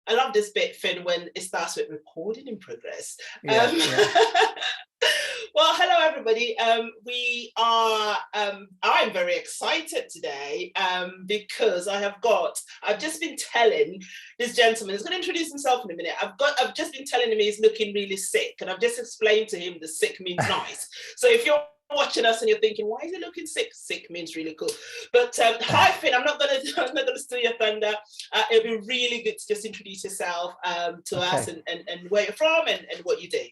I love this bit, Phin, when it starts with recording in progress. Yeah, Well, hello everybody. I'm very excited today because I've just been telling this gentleman, he's going to introduce himself in a minute. I've just been telling him he's looking really sick, and I've just explained to him the sick means nice. So if you're watching us and you're thinking, why is he looking sick? Sick means really cool. But hi, Phin. I'm not gonna steal your thunder. It'll be really good to just introduce yourself to us and where you're from and what you do.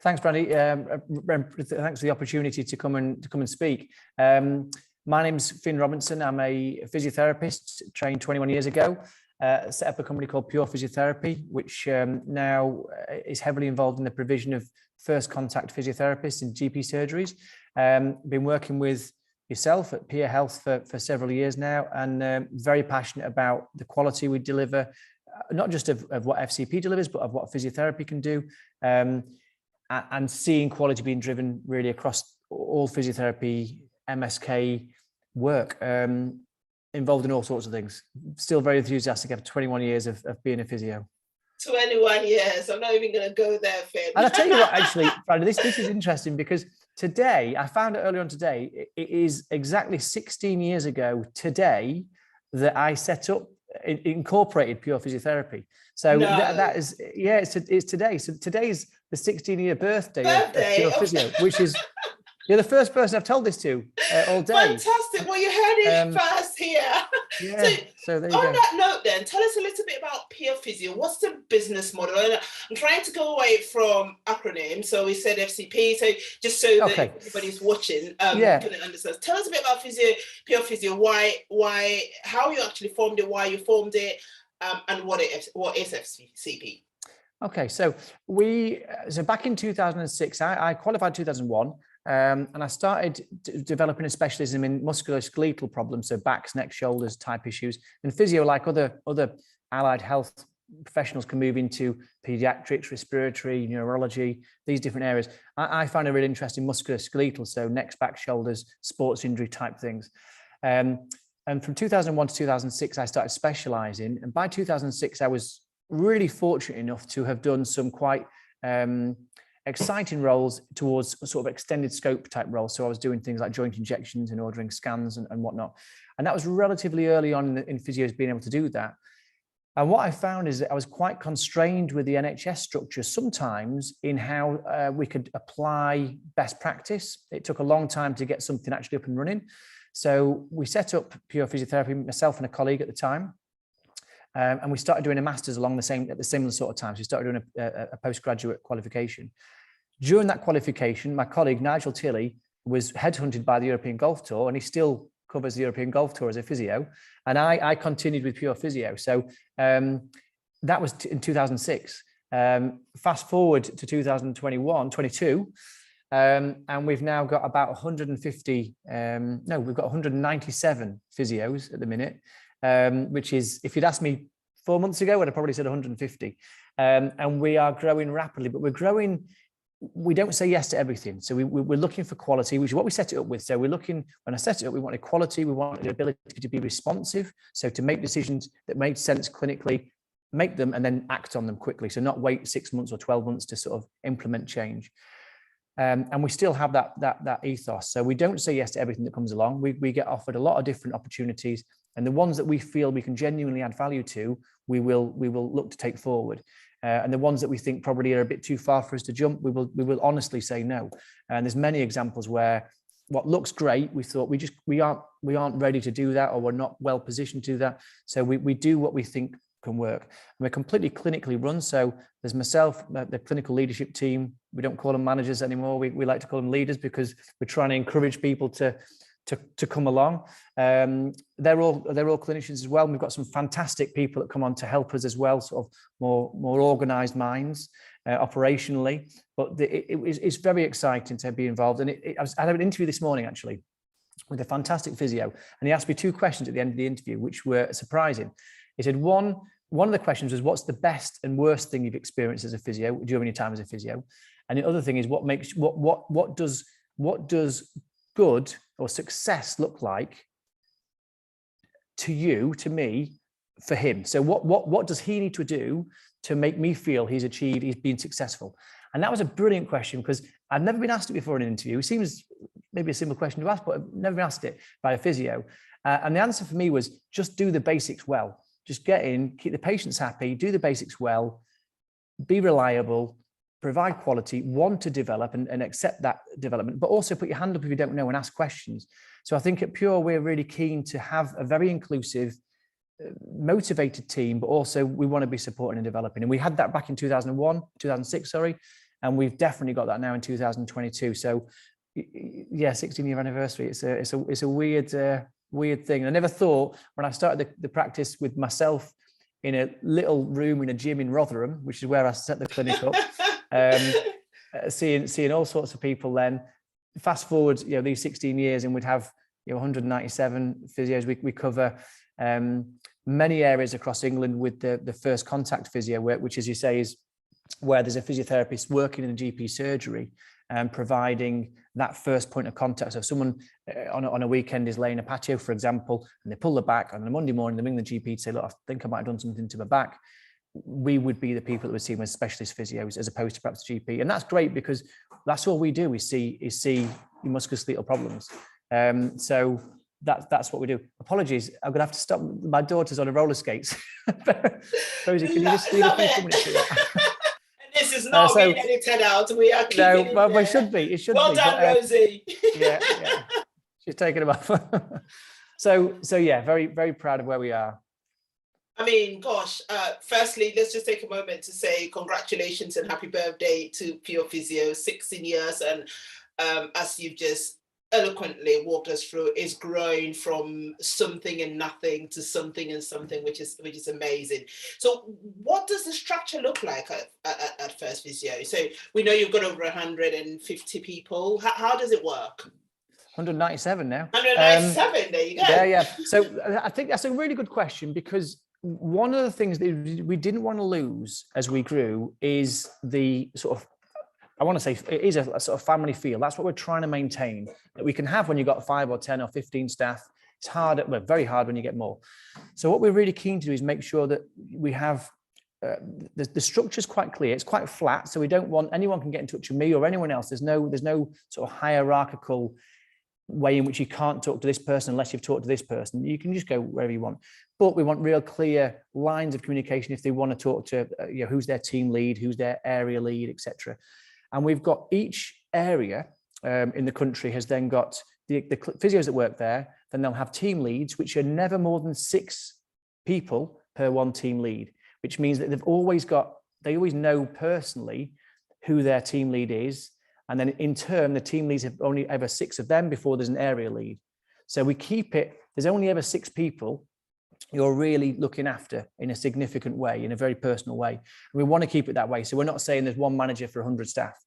Thanks, Brandie. Thanks for the opportunity to come and speak. My name's Phin Robinson. I'm a physiotherapist, trained 21 years ago. Set up a company called Pure Physiotherapy, which now is heavily involved in the provision of first contact physiotherapists in GP surgeries. Been working with yourself at Peer Health for several years now, and very passionate about the quality we deliver, not just of what FCP delivers, but of what physiotherapy can do. And seeing quality being driven really across all physiotherapy, MSK work, involved in all sorts of things. Still very enthusiastic after 21 years of being a physio. 21 years. I'm not even going to go there, Phin. And I'll tell you what, actually, Brandie, this is interesting because today, I found it earlier on today, it is exactly 16 years ago today that I set up, incorporated Pure Physiotherapy. So that is, yeah, it's today. So today's the 16-year birthday of Pure Physio, which is, you're the first person I've told this to all day. Fantastic. Well, you heard it first here. Yeah, so there you go. On that note then, tell us a little bit about Pure Physio. What's the business model? And I'm trying to go away from acronyms. So we said FCP, so just so that everybody's watching can understand. Tell us a bit about Pure Physio, why, how you actually formed it, why you formed it, and what is FCP? Okay, so back in 2006, I qualified 2001. And I started developing a specialism in musculoskeletal problems, so backs, necks, shoulders type issues. And physio, like other allied health professionals, can move into pediatrics, respiratory, neurology, these different areas. I found a real interest in musculoskeletal, so necks, back, shoulders, sports injury type things. And from 2001 to 2006, I started specialising. And by 2006, I was really fortunate enough to have done some quite exciting roles towards sort of extended scope type roles. So I was doing things like joint injections and ordering scans and whatnot. And that was relatively early on in physios being able to do that. And what I found is that I was quite constrained with the NHS structure sometimes in how we could apply best practice. It took a long time to get something actually up and running. So we set up Pure Physiotherapy, myself and a colleague at the time. And we started doing a master's at the similar sort of time. So we started doing a postgraduate qualification. During that qualification, my colleague Nigel Tilley was headhunted by the European Golf Tour, and he still covers the European Golf Tour as a physio. And I continued with Pure Physio. So that was in 2006. Fast forward to 22, and we've now got about 150, we've got 197 physios at the minute, which is, if you'd asked me 4 months ago, I'd have probably said 150. And we are growing rapidly, but we're growing. We don't say yes to everything. So we're looking for quality, which is what we set it up with. So we're looking, when I set it up, we wanted quality, we wanted the ability to be responsive. So to make decisions that made sense clinically, make them and then act on them quickly. So not wait 6 months or 12 months to sort of implement change. And we still have that ethos. So we don't say yes to everything that comes along. We get offered a lot of different opportunities, and the ones that we feel we can genuinely add value to, we will look to take forward. And the ones that we think probably are a bit too far for us to jump, we will honestly say no. And there's many examples where what looks great, we thought we aren't ready to do that, or we're not well positioned to do that. So we do what we think can work. And we're completely clinically run. So there's myself, the clinical leadership team. We don't call them managers anymore. We like to call them leaders, because we're trying to encourage people to come along. They're all clinicians as well. And we've got some fantastic people that come on to help us as well, sort of more organized minds operationally. But it's very exciting to be involved. And I had an interview this morning actually with a fantastic physio, and he asked me 2 questions at the end of the interview, which were surprising. He said, one of the questions was, what's the best and worst thing you've experienced as a physio during your time as a physio? And the other thing is, what does good or success look like to you, to me, for him. So what does he need to do to make me feel he's been successful? And that was a brilliant question, because I've never been asked it before in an interview. It seems maybe a simple question to ask, but I've never been asked it by a physio. And the answer for me was just do the basics well. Just get in, keep the patients happy, do the basics well, be reliable, provide quality, want to develop and accept that development, but also put your hand up if you don't know and ask questions. So I think at Pure, we're really keen to have a very inclusive, motivated team, but also we want to be supporting and developing. And we had that back in 2006, and we've definitely got that now in 2022. So yeah, 16-year anniversary. It's a weird thing. I never thought when I started the practice with myself in a little room in a gym in Rotherham, which is where I set the clinic up, seeing all sorts of people. Then fast forward, these 16 years, and we'd have 197 physios. We cover many areas across England with the first contact physio work, which, as you say, is where there's a physiotherapist working in a GP surgery and providing that first point of contact. So if someone on a weekend is laying a patio, for example, and they pull the back, on a Monday morning, they ring the GP to say, look, I think I might have done something to my back. We would be the people that would see them as specialist physios, as opposed to perhaps the GP. And that's great, because that's all we do is see musculoskeletal problems. So that's what we do. Apologies, I'm gonna have to stop. My daughter's on a roller skates. Rosie, can you just leave a few minutes for that? This is not being edited out. We are keeping it well, there. It should be. Well done, Rosie. Yeah. She's taking them off. So yeah, very, very proud of where we are. I mean, gosh, firstly, let's just take a moment to say congratulations and happy birthday to Pure Physio, 16 years. And as you've just eloquently walked us through, is growing from something and nothing to something and something, which is amazing. So what does the structure look like at First Physio? So we know you've got over 150 people. How does it work? 197 now. 197, there you go. Yeah. So I think that's a really good question, because one of the things that we didn't want to lose as we grew is the sort of, I want to say, it is a sort of family feel. That's what we're trying to maintain, that we can have when you've got 5 or 10 or 15 staff. It's hard, very hard when you get more. So what we're really keen to do is make sure that we have, the structure's quite clear. It's quite flat. So we don't want, anyone can get in touch with me or anyone else. There's no sort of hierarchical way in which you can't talk to this person unless you've talked to this person. You can just go wherever you want. But we want real clear lines of communication if they want to talk to, who's their team lead, who's their area lead, etc. And we've got each area in the country has then got the physios that work there. Then they'll have team leads, which are never more than 6 people per one team lead, which means that they always know personally who their team lead is. And then in turn, the team leads have only ever 6 of them before there's an area lead. So we keep it, there's only ever 6 people you're really looking after in a significant way, in a very personal way. And we want to keep it that way. So we're not saying there's one manager for 100 staff.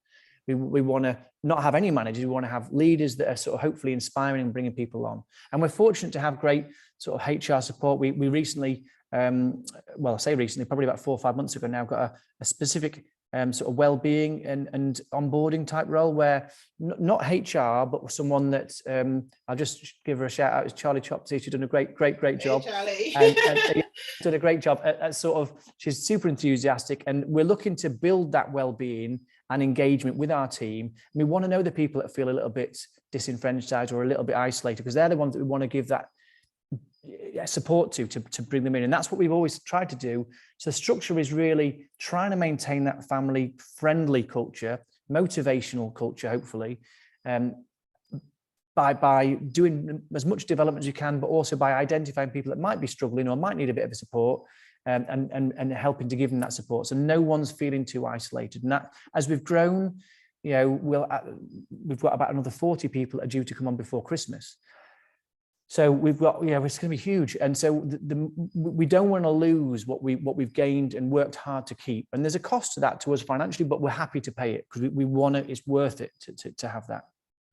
We want to not have any managers. We want to have leaders that are sort of hopefully inspiring and bringing people on. And we're fortunate to have great sort of HR support. We recently, well, I say recently, probably about 4 or 5 months ago now, got a specific sort of well-being and onboarding type role where not HR, but someone that I'll just give her a shout out, is Charlie Chopsy. She's done a great job. Hey, Charlie. and done a great job at sort of, she's super enthusiastic, and we're looking to build that well-being and engagement with our team. And we want to know the people that feel a little bit disenfranchised or a little bit isolated, because they're the ones that we want to give that support to bring them in. And that's what we've always tried to do. So the structure is really trying to maintain that family friendly culture, motivational culture, hopefully, by doing as much development as you can, but also by identifying people that might be struggling or might need a bit of a support, and helping to give them that support. So no one's feeling too isolated. And that, as we've grown, we've got about another 40 people that are due to come on before Christmas. So we've got, it's going to be huge. And so we don't want to lose what we've gained and worked hard to keep. And there's a cost to that to us financially, but we're happy to pay it because we want it. It's worth it to have that.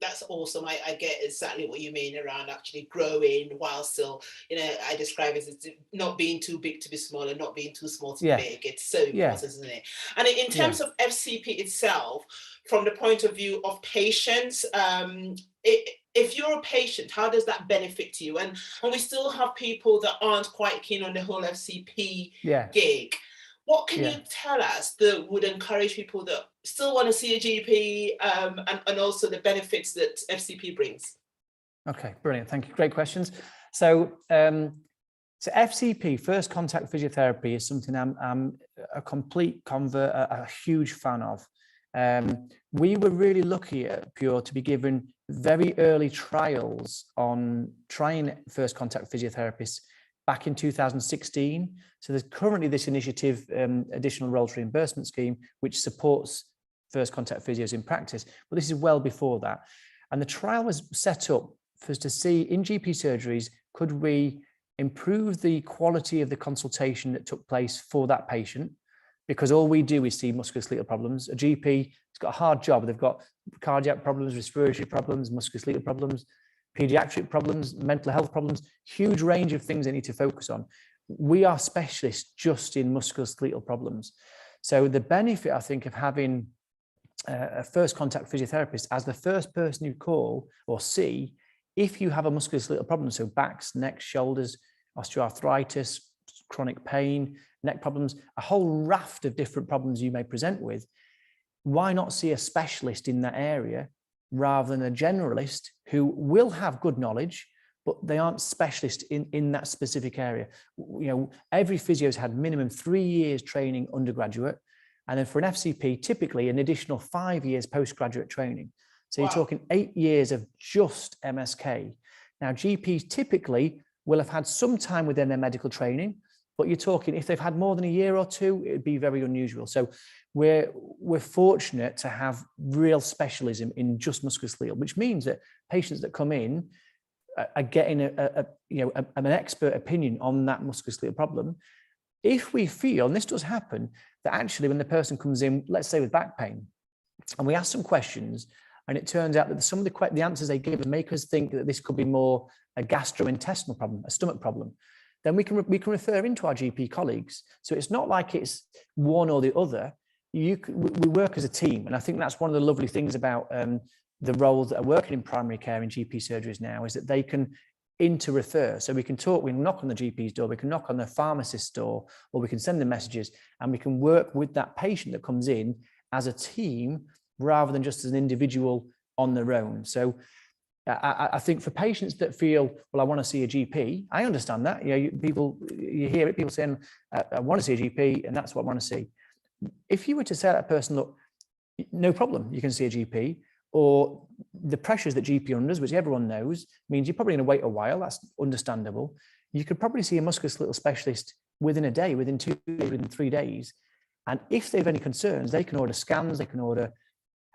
That's awesome. I get exactly what you mean around actually growing while still, I describe it as not being too big to be small and not being too small to be big. It's so important, isn't it? And in terms of FCP itself, from the point of view of patients, if you're a patient, how does that benefit you? And we still have people that aren't quite keen on the whole FCP gig. What can you tell us that would encourage people that still want to see a GP, and also the benefits that FCP brings? Okay, brilliant. Thank you. Great questions. So, so FCP, first contact physiotherapy, is something I'm a complete convert, a huge fan of. We were really lucky at Pure to be given very early trials on trying first contact physiotherapists back in 2016. So there's currently this initiative, additional roles reimbursement scheme, which supports first contact physios in practice. But this is well before that. And the trial was set up for us to see in GP surgeries, could we improve the quality of the consultation that took place for that patient? Because all we do is see musculoskeletal problems. A GP has got a hard job. They've got cardiac problems, respiratory problems, musculoskeletal problems, pediatric problems, mental health problems, huge range of things they need to focus on. We are specialists just in musculoskeletal problems. So the benefit, I think, of having a first contact physiotherapist as the first person you call or see if you have a musculoskeletal problem, so backs, necks, shoulders, osteoarthritis, chronic pain, neck problems, a whole raft of different problems you may present with, why not see a specialist in that area rather than a generalist who will have good knowledge, but they aren't specialists in that specific area. You know, every physio's had minimum 3 years training undergraduate, and then for an FCP, typically an additional 5 years postgraduate training. So you're talking 8 years of just MSK. Now, GPs typically will have had some time within their medical training, but you're talking, if they've had more than a year or two, it'd be very unusual. So we're fortunate to have real specialism in just musculoskeletal, which means that patients that come in are getting an expert opinion on that musculoskeletal problem. If we feel, and this does happen, that actually when the person comes in, let's say with back pain, and we ask some questions, and it turns out that some of the answers they give make us think that this could be more a gastrointestinal problem, a stomach problem, then we can refer into our GP colleagues. So it's not like it's one or the other. We work as a team, and I think that's one of the lovely things about the roles that are working in primary care in GP surgeries now, is that they can inter-refer. So we can talk, we can knock on the GP's door, we can knock on the pharmacist's door, or we can send them messages, and we can work with that patient that comes in as a team rather than just as an individual on their own. So I think for patients that feel, well, I want to see a GP, I understand that. You know, you hear it, people saying, I want to see a GP, and that's what I want to see. If you were to say to that person, look, no problem, you can see a GP, or the pressures that GP are under, which everyone knows, means you're probably going to wait a while, that's understandable. You could probably see a musculoskeletal specialist within a day, within 2 days, within 3 days. And if they have any concerns, they can order scans, they can order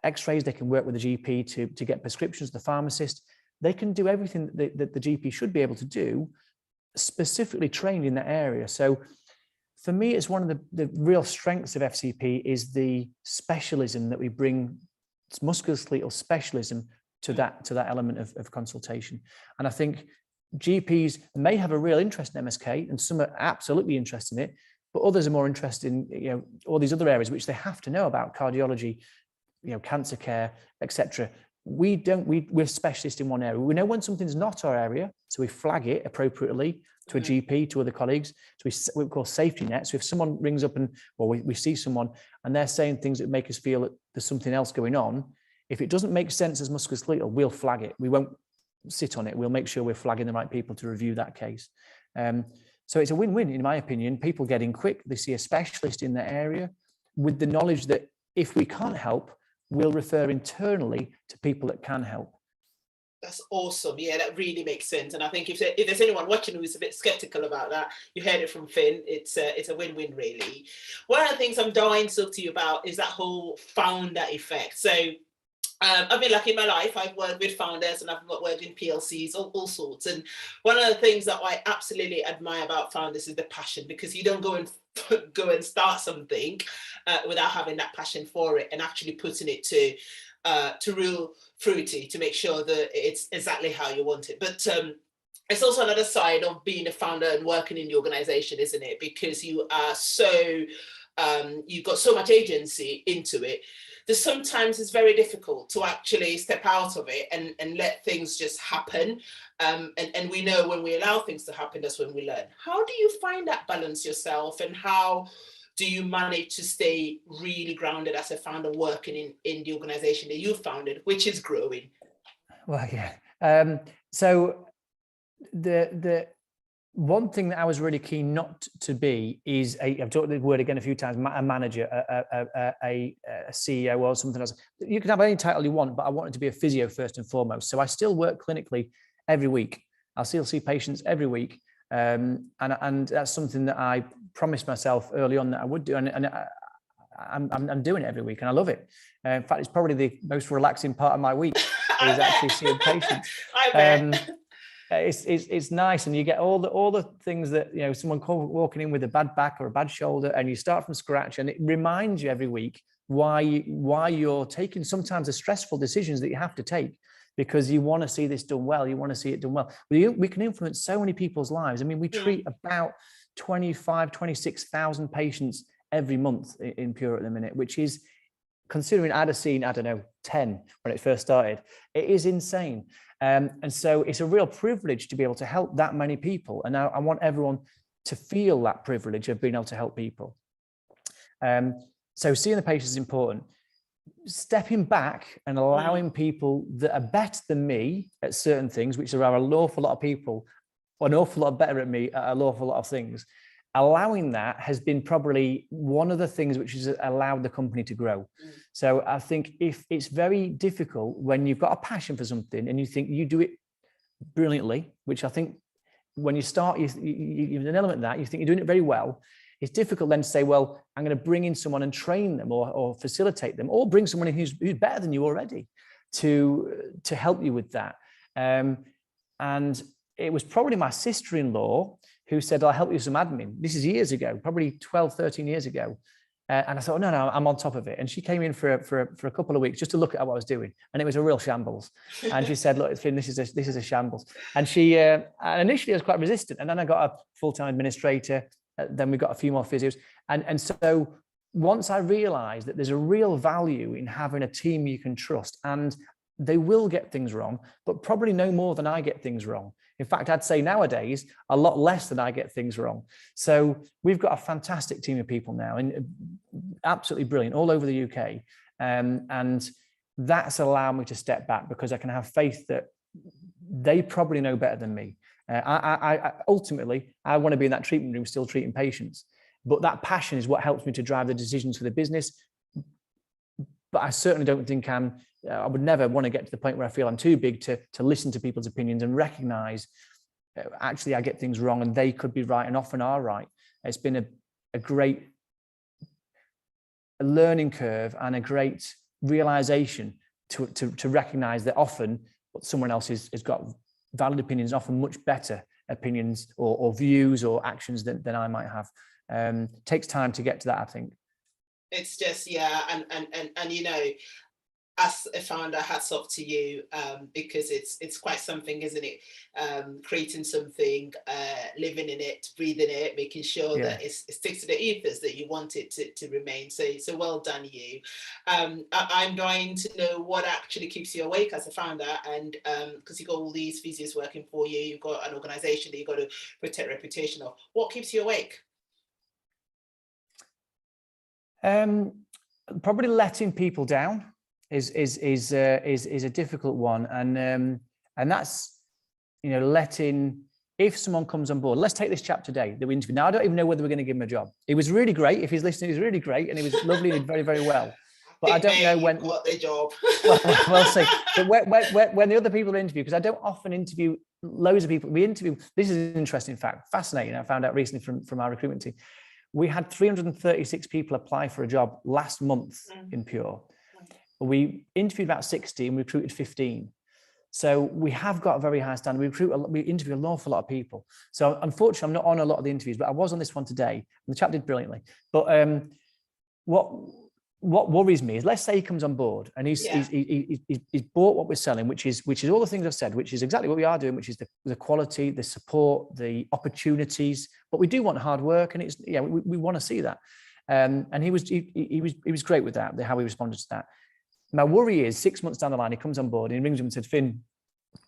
X-rays, they can work with the GP to get prescriptions to the pharmacist. They can do everything that the GP should be able to do, specifically trained in that area. So for me, it's one of the real strengths of FCP is the specialism that we bring, musculoskeletal specialism to that element of consultation. And I think GPs may have a real interest in MSK, and some are absolutely interested in it, but others are more interested in all these other areas which they have to know about: cardiology, cancer care, etc. We're specialists in one area. We know when something's not our area, so we flag it appropriately to a GP, to other colleagues. So we call safety nets. So if someone rings up we see someone and they're saying things that make us feel that there's something else going on, if it doesn't make sense as musculoskeletal, we'll flag it. We won't sit on it. We'll make sure we're flagging the right people to review that case. So it's a win-win, in my opinion. People get in quick, they see a specialist in their area with the knowledge that if we can't help, we'll refer internally to people that can help. That's awesome. Yeah, that really makes sense. And I think if there's anyone watching who's a bit skeptical about that, you heard it from Phin. It's a win-win, really. One of the things I'm dying to talk to you about is that whole founder effect. So I've been lucky in my life. I've worked with founders and I've worked in PLCs, all sorts. And one of the things that I absolutely admire about founders is the passion, because you don't go and start something without having that passion for it and actually putting it to real fruity to make sure that it's exactly how you want it. But it's also another side of being a founder and working in the organization, isn't it? Because you are you've got so much agency into it. there's sometimes it's very difficult to actually step out of it and let things just happen. And we know when we allow things to happen, that's when we learn. How do you find that balance yourself, and how do you manage to stay really grounded as a founder working in the organization that you founded, which is growing? Well, yeah. So the one thing that I was really keen not to be is I've talked the word again a few times, a manager, a CEO or something else. You can have any title you want, but I wanted to be a physio first and foremost. So I still work clinically every week. I'll still see patients every week. And that's something that I promised myself early on that I would do. And I'm doing it every week and I love it. In fact, it's probably the most relaxing part of my week is actually seeing patients. I bet. It's nice, and you get all the things that, you know, someone walking in with a bad back or a bad shoulder, and you start from scratch, and it reminds you every week why you're taking sometimes the stressful decisions that you have to take, because you want to see this done well, you want to see it done well. We can influence so many people's lives. I mean, we treat about 26,000 patients every month in Pure at the minute, which is, considering I'd have seen, I don't know, 10 when it first started, it is insane. And so it's a real privilege to be able to help that many people. And I want everyone to feel that privilege of being able to help people. So seeing the patients is important. Stepping back and allowing people that are better than me at certain things, which there are an awful lot of people, an awful lot better at me at an awful lot of things, allowing that has been probably one of the things which has allowed the company to grow. So I think if it's very difficult when you've got a passion for something and you think you do it brilliantly, which I think when you start, you've an element of that, you think you're doing it very well. It's difficult then to say, well, I'm going to bring in someone and train them or facilitate them, or bring someone in who's better than you already to help you with that. And it was probably my sister-in-law who said, I'll help you with some admin. This is years ago, probably 12, 13 years ago. And I thought, no, I'm on top of it. And she came in for a couple of weeks just to look at what I was doing. And it was a real shambles. And she said, look, Phin, this is a shambles. And she initially was quite resistant. And then I got a full-time administrator. Then we got a few more physios. And so once I realized that there's a real value in having a team you can trust, and they will get things wrong, but probably no more than I get things wrong. In fact, I'd say nowadays, a lot less than I get things wrong. So we've got a fantastic team of people now, and absolutely brilliant all over the UK. And that's allowed me to step back because I can have faith that they probably know better than me. I ultimately, I want to be in that treatment room still treating patients. But that passion is what helps me to drive the decisions for the business. But I certainly don't think I would never want to get to the point where I feel I'm too big to listen to people's opinions and recognize actually I get things wrong and they could be right and often are right. It's been a great learning curve and a great realization to recognize that often someone else has got valid opinions, often much better opinions or views or actions than I might have. Takes time to get to that, I think. It's just, yeah, and you know, as a founder, hats off to you, because it's quite something, isn't it? Creating something, living in it, breathing it, making sure that it sticks to the ethos that you want it to remain. So well done, you. I'm dying to know what actually keeps you awake as a founder, and because you've got all these physios working for you, you've got an organization that you've got to protect reputation of. What keeps you awake? Probably letting people down is a difficult one, and that's, you know, letting, if someone comes on board, let's take this chap today that we interviewed. Now I don't even know whether we're going to give him a job. It was really great. If he's listening, it was really great, and it was lovely and very, very well. But I don't know when got the job. We'll see. But when the other people interview, because I don't often interview loads of people. We interview. This is an interesting fact, fascinating. I found out recently from our recruitment team. We had 336 people apply for a job last month in Pure. We interviewed about 60 and we recruited 15. So we have got a very high standard. We interview an awful lot of people. So unfortunately, I'm not on a lot of the interviews, but I was on this one today, and the chap did brilliantly. But what worries me is, let's say he comes on board and he's bought what we're selling, which is all the things I've said, which is exactly what we are doing, which is the quality, the support, the opportunities. But we do want hard work, and we want to see that. And he was great with that, how he responded to that. My worry is 6 months down the line, he comes on board and he rings him and said, Phin,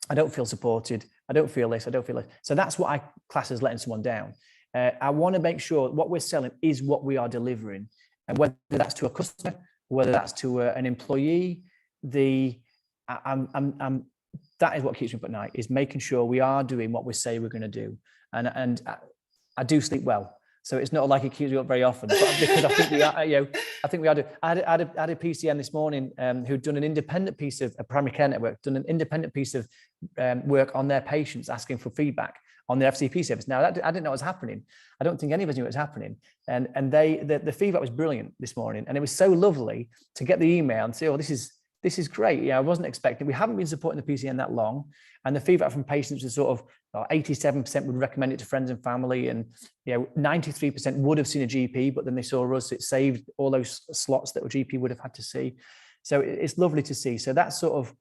I don't feel supported. I don't feel this. I don't feel this. So that's what I class as letting someone down. I want to make sure what we're selling is what we are delivering. And whether that's to a customer, whether that's to an employee, that is what keeps me up at night, is making sure we are doing what we say we're going to do. And I do sleep well. So it's not like it keeps me up very often, but because I think we are, I think we are. I had a PCN this morning who'd done an independent piece of a primary care network, done an independent piece of work on their patients, asking for feedback on their FCP service. Now, I didn't know what was happening. I don't think any of us knew what was happening. And the feedback was brilliant this morning. And it was so lovely to get the email and say, oh, this is great. Yeah, I wasn't expecting. We haven't been supporting the PCN that long. And the feedback from patients was sort of 87% would recommend it to friends and family. And 93% would have seen a GP, but then they saw us. It saved all those slots that a GP would have had to see. So it's lovely to see. So that's sort of,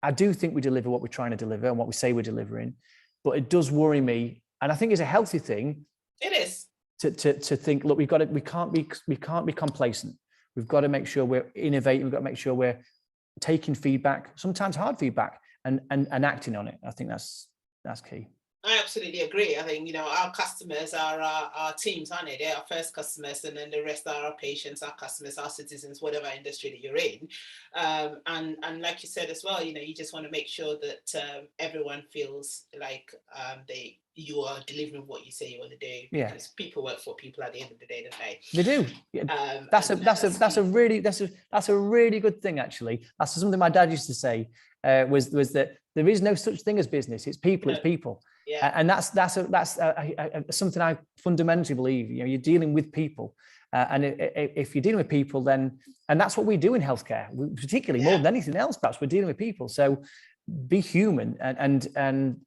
I do think we deliver what we're trying to deliver and what we say we're delivering. But it does worry me. And I think it's a healthy thing. It is. To think, look, we can't be complacent. We've got to make sure we're innovating. We've got to make sure we're taking feedback, sometimes hard feedback, and acting on it. I think that's key. I absolutely agree. I think, our customers are our teams, aren't they? They're our first customers, and then the rest are our patients, our customers, our citizens, whatever industry that you're in. And like you said as well, you just want to make sure that everyone feels like you are delivering what you say you want to do. Yeah. Because people work for people at the end of the day, don't they? They do. That's a really good thing, actually. That's something my dad used to say, was that there is no such thing as business. It's people. It's people. Yeah. And that's something I fundamentally believe. You're dealing with people, and if you're dealing with people, then, and that's what we do in healthcare, particularly more than anything else. Perhaps we're dealing with people. So be human and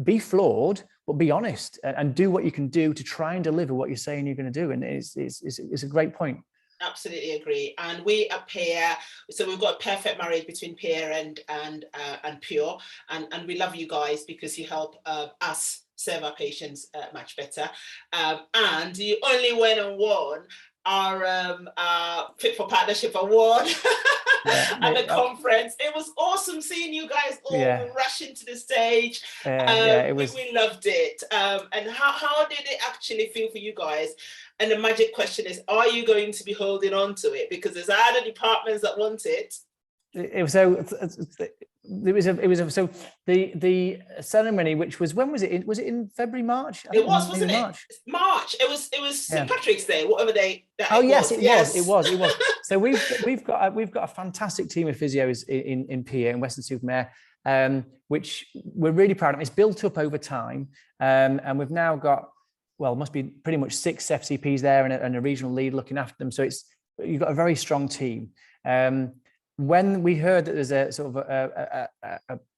be flawed, but be honest, and do what you can do to try and deliver what you're saying you're going to do. And it's a great point. Absolutely agree. And we at Pure, so we've got a perfect marriage between Pure and Pure, and we love you guys because you help us serve our patients much better. And you only went and won our Fit for Partnership award at the conference. It was awesome seeing you guys all rushing to the stage. It was. We loved it. And how did it actually feel for you guys? And the magic question is, are you going to be holding on to it? Because there's other departments that want it. It was so the ceremony, which was, when was it? Was it in February, March? It was, wasn't it? March. It was St. Patrick's Day, whatever day. It was. So we've got a fantastic team of physios in Pure in Weston-super-Mare, which we're really proud of. It's built up over time, and we've now got, well, must be pretty much 6 FCPs there and a regional lead looking after them. So you've got a very strong team. When we heard that there's a sort of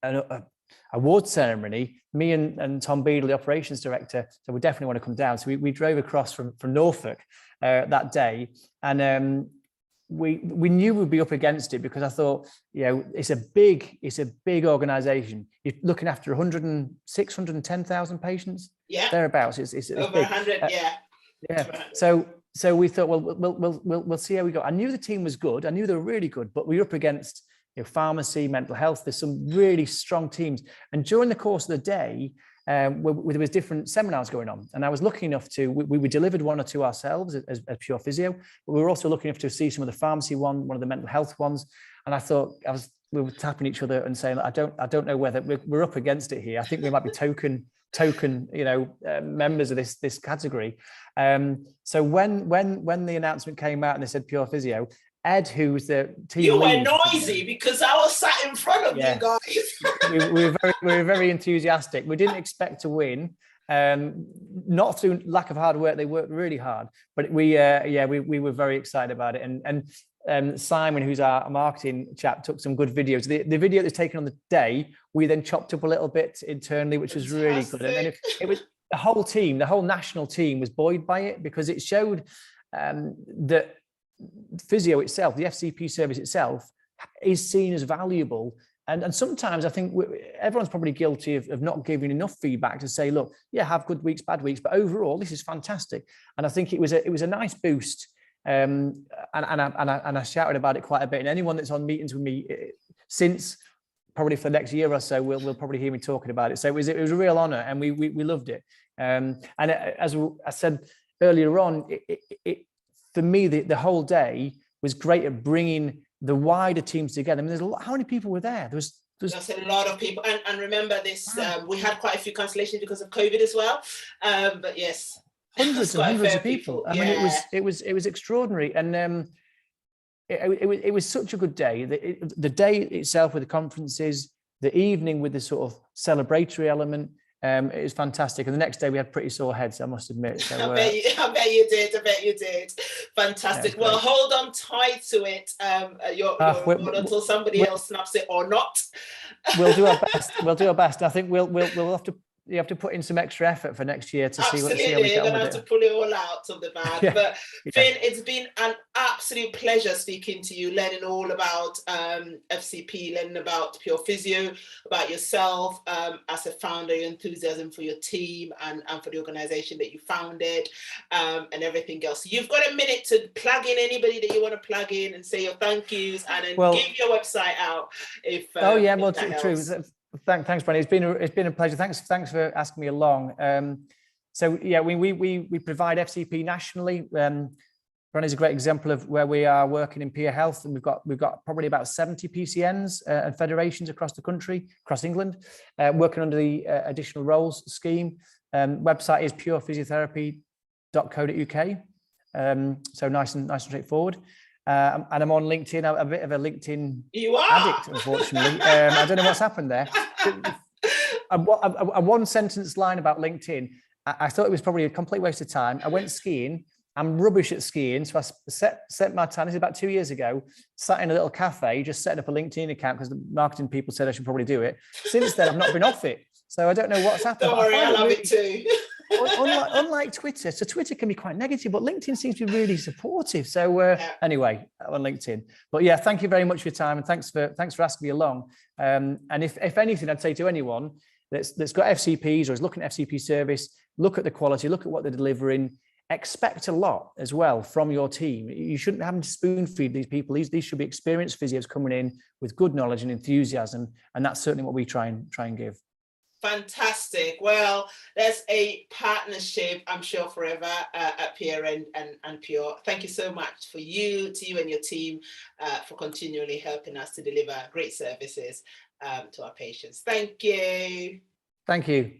an award ceremony, me and Tom Beadle, the operations director, so we definitely want to come down. So we drove across from Norfolk that day, and we knew we'd be up against it, because I thought, it's a big organisation. You're looking after 610,000 patients, thereabouts. It's over big. 100, So we thought, well, we'll see how we go. I knew the team was good. I knew they were really good, but we were up against pharmacy, mental health. There's some really strong teams. And during the course of the day, there was different seminars going on. And I was lucky enough we delivered 1 or 2 ourselves as Pure Physio, but we were also lucky enough to see some of the pharmacy one of the mental health ones. And I thought, we were tapping each other and saying, I don't know whether we're up against it here. I think we might be token members of this category. So when the announcement came out and they said Pure Physio, Ed, who's the team you lead, were noisy because I was sat in front of you guys. we were very enthusiastic. We didn't expect to win, not through lack of hard work. They worked really hard, but we were very excited about it. And Simon, who's our marketing chap, took some good videos. The video that's taken on the day, we then chopped up a little bit internally, which was really good. And then it was the whole team, the whole national team was buoyed by it, because it showed that physio itself, the FCP service itself, is seen as valuable. And sometimes I think everyone's probably guilty of not giving enough feedback to say, look, have good weeks, bad weeks, but overall this is fantastic. And I think it was a nice boost And I shouted about it quite a bit. And anyone that's on meetings with me since, probably for the next year or so, will probably hear me talking about it. So it was a real honour, and we loved it. And as I said earlier on, for me, the whole day was great at bringing the wider teams together. I mean, there's a lot. How many people were there? There's a lot of people, and remember this. We had quite a few cancellations because of COVID as well. But yes, hundreds and hundreds of people. I mean, it was extraordinary, and it was such a good day. The day itself with the conferences, the evening with the sort of celebratory element. It was fantastic, and the next day we had pretty sore heads, I must admit. So, I bet you did. Fantastic. Well, hold on tight to it. Until somebody else snaps it or not. We'll do our best. We'll do our best. I think we'll have to. You have to put in some extra effort for next year to see how we get on with it. You're going to have to pull it all out of the bag. Yeah. But Phin, it's been an absolute pleasure speaking to you, learning all about FCP, learning about Pure Physio, about yourself as a founder, your enthusiasm for your team and for the organization that you founded, and everything else. So you've got a minute to plug in anybody that you want to plug in and say your thank yous, and then give your website out. True. Thanks, Brandie. It's been a pleasure. Thanks for asking me along. So yeah, we provide FCP nationally. Brandie's a great example of where we are working in peer health, and we've got probably about 70 PCNs and federations across the country, across England, working under the additional roles scheme. Website is purephysiotherapy.co.uk. So nice and straightforward. And I'm on LinkedIn. I'm a bit of a LinkedIn addict, unfortunately. I don't know what's happened there. A one sentence line about LinkedIn. I thought it was probably a complete waste of time. I went skiing. I'm rubbish at skiing. So I set my time, this is about 2 years ago, sat in a little cafe, just setting up a LinkedIn account because the marketing people said I should probably do it. Since then, I've not been off it. So I don't know what's happened. Don't worry, I love it too. Unlike Twitter, so Twitter can be quite negative, but LinkedIn seems to be really supportive. So anyway, on LinkedIn. But yeah, thank you very much for your time, and thanks for asking me along. And if anything, I'd say to anyone that's got FCPs or is looking at FCP service, look at the quality, look at what they're delivering. Expect a lot as well from your team. You shouldn't be having to spoon feed these people. These should be experienced physios coming in with good knowledge and enthusiasm, and that's certainly what we try and give. Fantastic. Well, there's a partnership, I'm sure, forever at Pure and Pure. Thank you so much to you and your team for continually helping us to deliver great services to our patients. Thank you. Thank you.